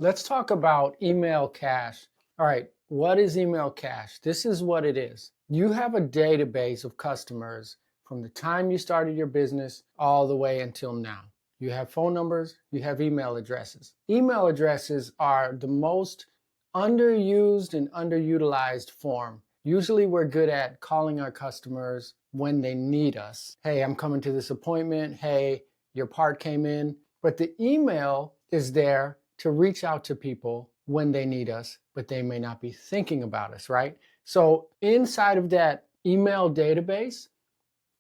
Let's talk about email cache. All right, what is email cache? This is what it is. You have a database of customers from the time you started your business all the way until now. You have phone numbers, you have email addresses. Email addresses are the most underused and underutilized form. Usually we're good at calling our customers when they need us. Hey, I'm coming to this appointment. Hey, your part came in. But the email is there to reach out to people when they need us, but they may not be thinking about us, right? So inside of that email database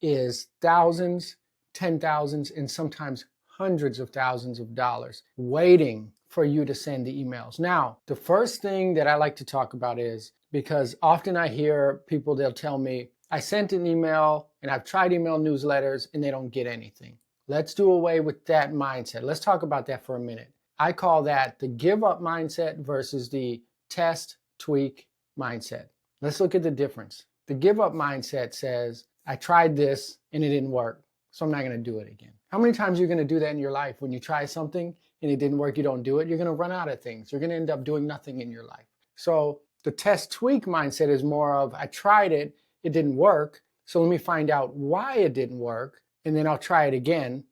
is thousands, 10,000s, and sometimes hundreds of thousands of dollars waiting for you to send the emails. Now, the first thing that I like to talk about is, because often I hear people, they'll tell me, I sent an email and I've tried email newsletters and they don't get anything. Let's do away with that mindset. Let's talk about that for a minute. I call that the give up mindset versus the test, tweak mindset. Let's look at the difference. The give up mindset says, I tried this and it didn't work, so I'm not going to do it again. How many times are you going to do that in your life? When you try something and it didn't work, you don't do it, you're going to run out of things. You're going to end up doing nothing in your life. So the test tweak mindset is more of, I tried it, it didn't work, so let me find out why it didn't work, and then I'll try it again,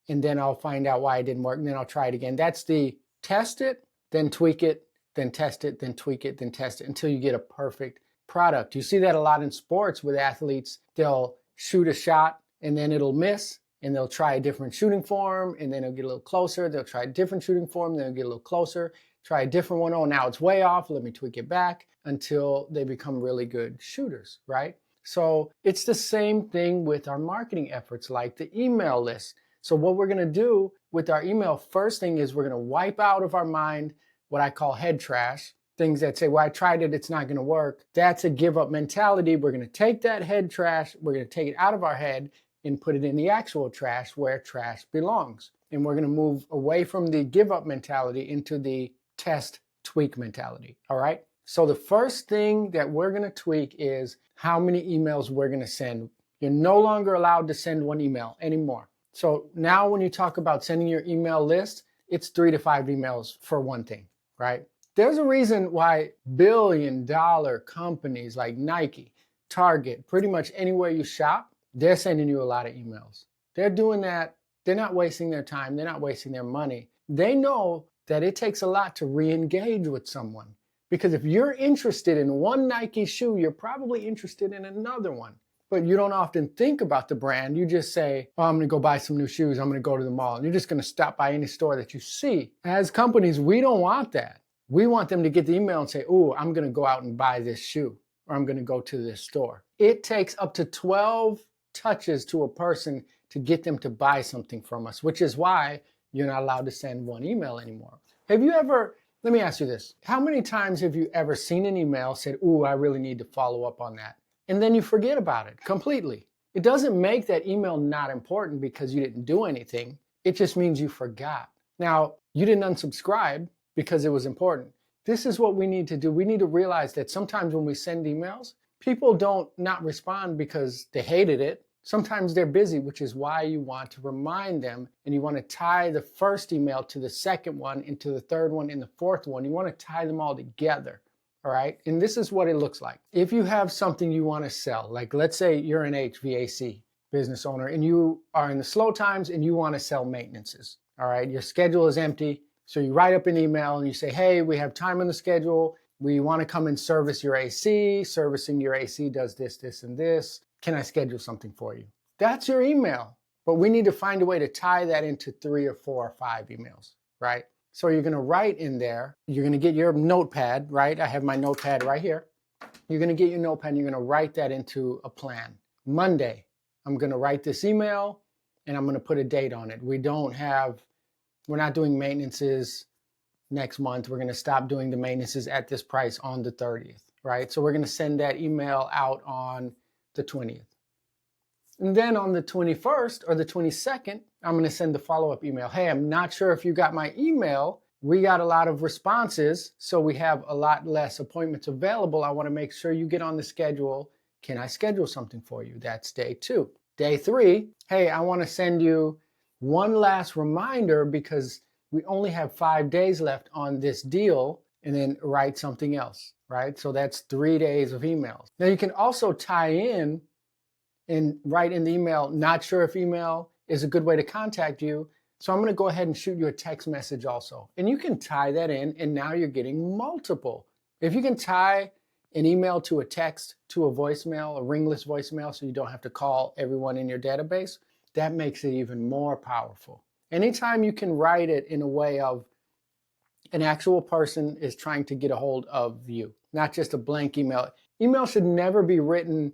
and then I'll find out why it didn't work, and then I'll try it again. That's the test it, then tweak it, then test it, then tweak it, then test it, until you get a perfect product. You see that a lot in sports with athletes. They'll shoot a shot and then it'll miss, and they'll try a different shooting form, and then it'll get a little closer. They'll try a different shooting form, then it'll get a little closer. Try a different one. Oh, now it's way off. Let me tweak it back, until they become really good shooters, right? So it's the same thing with our marketing efforts, like the email list. So what we're going to do with our email, first thing is we're going to wipe out of our mind what I call head trash. Things that say, well, I tried it, it's not going to work. That's a give up mentality. We're going to take that head trash, we're going to take it out of our head and put it in the actual trash where trash belongs. And we're going to move away from the give up mentality into the test tweak mentality. All right. So the first thing that we're going to tweak is how many emails we're going to send. You're no longer allowed to send one email anymore. So now when you talk about sending your email list, it's 3 to 5 emails for one thing, right? There's a reason why billion-dollar companies like Nike, Target, pretty much anywhere you shop, they're sending you a lot of emails. They're doing that. They're not wasting their time. They're not wasting their money. They know that it takes a lot to re-engage with someone. Because if you're interested in one Nike shoe, you're probably interested in another one. But you don't often think about the brand. You just say, oh, I'm going to go buy some new shoes. I'm going to go to the mall. And you're just going to stop by any store that you see. As companies, we don't want that. We want them to get the email and say, oh, I'm going to go out and buy this shoe, or I'm going to go to this store. It takes up to 12 touches to a person to get them to buy something from us, which is why you're not allowed to send one email anymore. Have you ever, let me ask you this, how many times have you ever seen an email, said, ooh, I really need to follow up on that, and then you forget about it completely? It doesn't make that email not important because you didn't do anything. It just means you forgot. Now, you didn't unsubscribe because it was important. This is what we need to do. We need to realize that sometimes when we send emails, people don't not respond because they hated it. Sometimes they're busy, which is why you want to remind them, and you want to tie the first email to the second one, into the third one, and the fourth one. You want to tie them all together. All right. And this is what it looks like. If you have something you want to sell, like let's say you're an HVAC business owner and you are in the slow times and you want to sell maintenances. All right. Your schedule is empty. So you write up an email and you say, hey, we have time on the schedule. We want to come and service your AC. Servicing your AC does this, this, and this. Can I schedule something for you? That's your email. But we need to find a way to tie that into 3 or 4 or 5 emails, right? So you're going to write in there, you're going to get your notepad, right? I have my notepad right here. You're going to get your notepad and you're going to write that into a plan. Monday, I'm going to write this email and I'm going to put a date on it. We're not doing maintenances next month. We're going to stop doing the maintenances at this price on the 30th, right? So we're going to send that email out on the 20th. And then on the 21st or the 22nd, I'm going to send the follow-up email. Hey, I'm not sure if you got my email. We got a lot of responses, so we have a lot less appointments available. I want to make sure you get on the schedule. Can I schedule something for you? That's day 2. Day 3, hey, I want to send you one last reminder because we only have 5 days left on this deal, and then write something else, right? So that's 3 days of emails. Now you can also tie in and write in the email, not sure if email is a good way to contact you. So I'm going to go ahead and shoot you a text message also. And you can tie that in, and now you're getting multiple. If you can tie an email to a text, to a voicemail, a ringless voicemail, so you don't have to call everyone in your database, that makes it even more powerful. Anytime you can write it in a way of an actual person is trying to get a hold of you, not just a blank email. Email should never be written,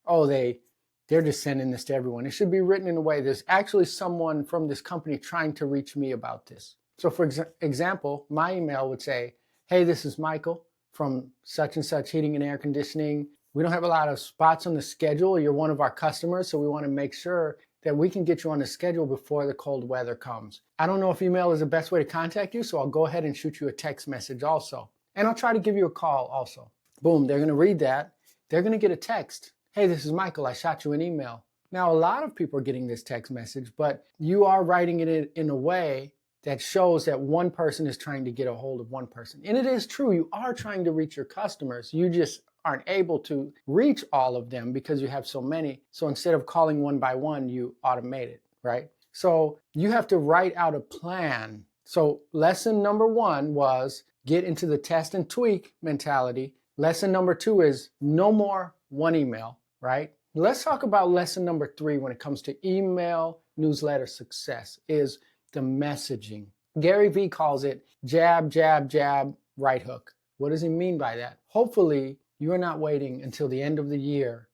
oh, they're just sending this to everyone. It should be written in a way there's actually someone from this company trying to reach me about this. So for example, my email would say, hey, this is Michael from such and such heating and air conditioning. We don't have a lot of spots on the schedule. You're one of our customers, so we want to make sure that we can get you on the schedule before the cold weather comes. I don't know if email is the best way to contact you, so I'll go ahead and shoot you a text message also. And I'll try to give you a call also. Boom, they're going to read that. They're going to get a text. Hey, this is Michael. I shot you an email. Now, a lot of people are getting this text message, but you are writing it in a way that shows that one person is trying to get a hold of one person. And it is true, you are trying to reach your customers. You just aren't able to reach all of them because you have so many. So instead of calling one by one, you automate it, right? So you have to write out a plan. So lesson number 1 was get into the test and tweak mentality. Lesson number 2 is no more one email, right? Let's talk about lesson number 3 when it comes to email newsletter success is the messaging. Gary Vee calls it jab, jab, jab, right hook. What does he mean by that? Hopefully, you're not waiting until the end of the year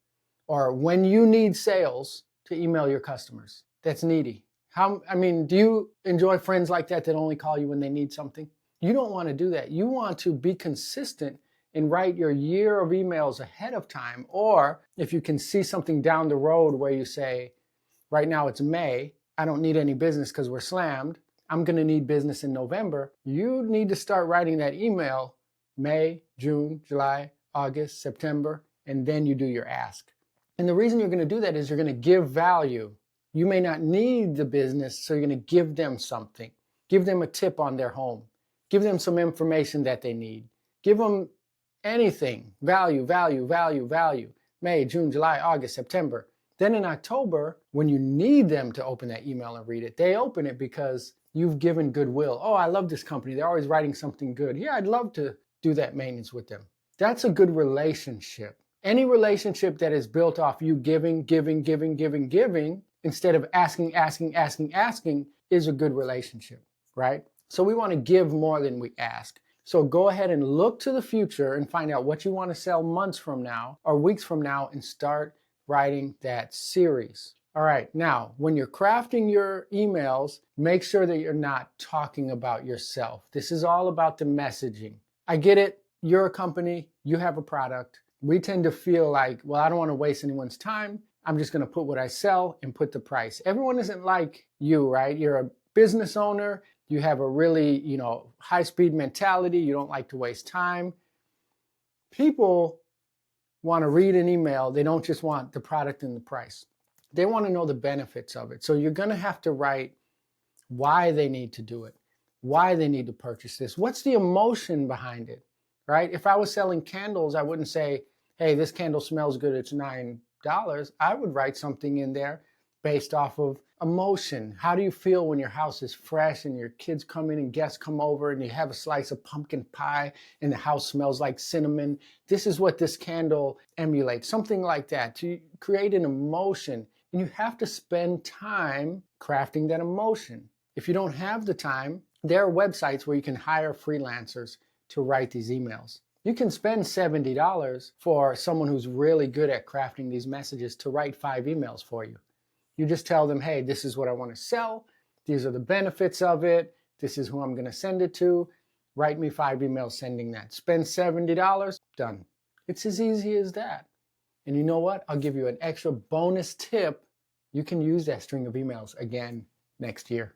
or when you need sales to email your customers. That's needy. Do you enjoy friends like that only call you when they need something? You don't want to do that. You want to be consistent and write your year of emails ahead of time. Or if you can see something down the road where you say, right now it's May, I don't need any business because we're slammed. I'm going to need business in November. You need to start writing that email May, June, July, August, September, and then you do your ask. And the reason you're going to do that is you're going to give value. You may not need the business, so you're going to give them something. Give them a tip on their home. Give them some information that they need. Give them anything. Value, value, value, value. May, June, July, August, September. Then in October, when you need them to open that email and read it, they open it because you've given goodwill. Oh, I love this company. They're always writing something good. Yeah, I'd love to do that maintenance with them. That's a good relationship. Any relationship that is built off you giving, giving, giving, giving, giving, instead of asking, asking, asking, asking, is a good relationship, right? So we want to give more than we ask. So go ahead and look to the future and find out what you want to sell months from now or weeks from now and start writing that series. All right, now, when you're crafting your emails, make sure that you're not talking about yourself. This is all about the messaging. I get it. You're a company. You have a product. We tend to feel like, well, I don't want to waste anyone's time. I'm just going to put what I sell and put the price. Everyone isn't like you, right? You're a business owner. You have a really, high-speed mentality. You don't like to waste time. People want to read an email. They don't just want the product and the price. They want to know the benefits of it. So you're going to have to write why they need to do it, why they need to purchase this. What's the emotion behind it, right? If I was selling candles, I wouldn't say, hey, this candle smells good, it's $9. I would write something in there based off of emotion. How do you feel when your house is fresh and your kids come in and guests come over and you have a slice of pumpkin pie and the house smells like cinnamon? This is what this candle emulates, something like that, to create an emotion. And you have to spend time crafting that emotion. If you don't have the time, there are websites where you can hire freelancers to write these emails. You can spend $70 for someone who's really good at crafting these messages to write 5 emails for you. You just tell them, hey, this is what I want to sell. These are the benefits of it. This is who I'm going to send it to. Write me 5 emails sending that. Spend $70, done. It's as easy as that. And you know what? I'll give you an extra bonus tip. You can use that string of emails again next year.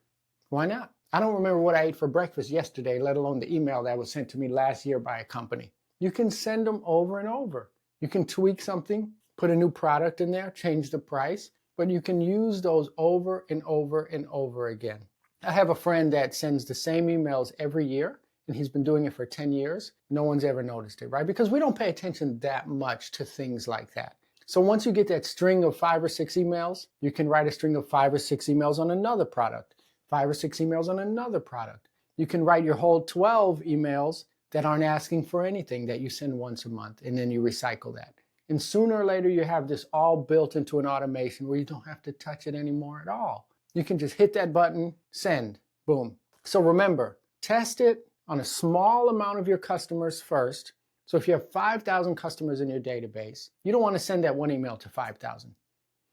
Why not? I don't remember what I ate for breakfast yesterday, let alone the email that was sent to me last year by a company. You can send them over and over. You can tweak something, put a new product in there, change the price, but you can use those over and over and over again. I have a friend that sends the same emails every year, and he's been doing it for 10 years. No one's ever noticed it, right? Because we don't pay attention that much to things like that. So once you get that string of 5 or 6 emails, you can write a string of 5 or 6 emails on another product, 5 or 6 emails on another product. You can write your whole 12 emails that aren't asking for anything that you send once a month, and then you recycle that. And sooner or later, you have this all built into an automation where you don't have to touch it anymore at all. You can just hit that button, send, boom. So remember, test it on a small amount of your customers first. So if you have 5,000 customers in your database, you don't want to send that one email to 5,000.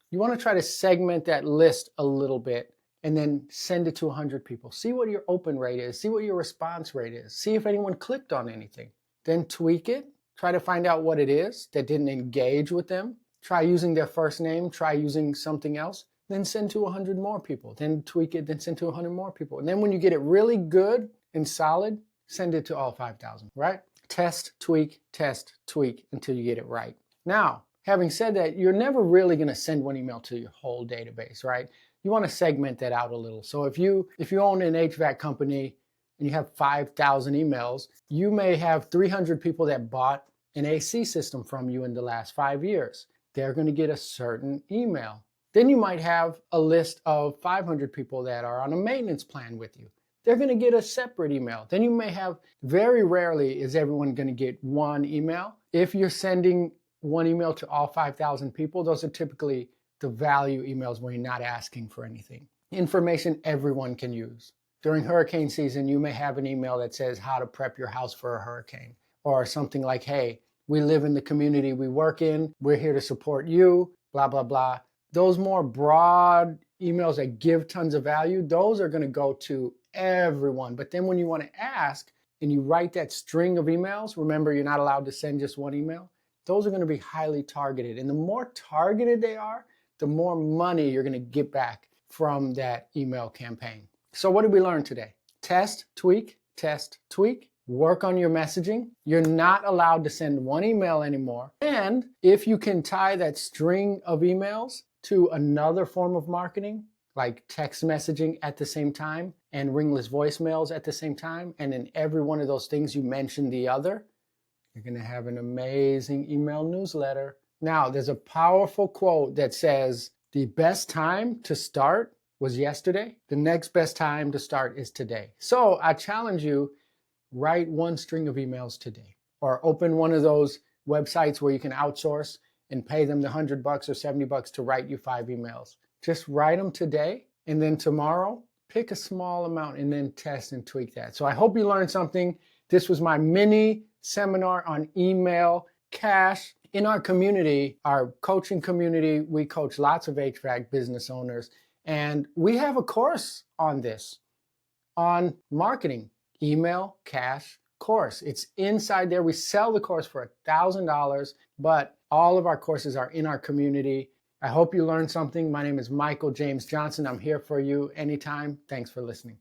You want to try to segment that list a little bit and then send it to 100 people. See what your open rate is. See what your response rate is. See if anyone clicked on anything. Then tweak it. Try to find out what it is that didn't engage with them. Try using their first name. Try using something else. Then send to 100 more people, then tweak it, then send to 100 more people. And then when you get it really good and solid, send it to all 5,000, right? Test, tweak, until you get it right. Now, having said that, you're never really gonna send one email to your whole database, right? You wanna segment that out a little. So if you own an HVAC company and you have 5,000 emails, you may have 300 people that bought an AC system from you in the last 5 years. They're gonna get a certain email. Then you might have a list of 500 people that are on a maintenance plan with you. They're going to get a separate email. Then you may have, very rarely is everyone going to get one email. If you're sending one email to all 5,000 people, those are typically the value emails where you're not asking for anything. Information everyone can use. During hurricane season, you may have an email that says how to prep your house for a hurricane, or something like, hey, we live in the community we work in. We're here to support you, blah, blah, blah. Those more broad emails that give tons of value, those are going to go to everyone. But then when you want to ask and you write that string of emails, remember you're not allowed to send just one email. Those are going to be highly targeted. And the more targeted they are, the more money you're going to get back from that email campaign. So what did we learn today? Test, tweak, work on your messaging. You're not allowed to send one email anymore. And if you can tie that string of emails to another form of marketing, like text messaging at the same time and ringless voicemails at the same time, and in every one of those things you mention the other, you're going to have an amazing email newsletter. Now, there's a powerful quote that says, the best time to start was yesterday. The next best time to start is today. So I challenge you, write one string of emails today, or open one of those websites where you can outsource and pay them the $100 or $70 to write you 5 emails. Just write them today, and then tomorrow, pick a small amount and then test and tweak that. So I hope you learned something. This was my mini seminar on email cash. In our community, our coaching community, we coach lots of HVAC business owners, and we have a course on this, on marketing, email cash course. It's inside there. We sell the course for $1,000, but all of our courses are in our community. I hope you learned something. My name is Michael James Johnson. I'm here for you anytime. Thanks for listening.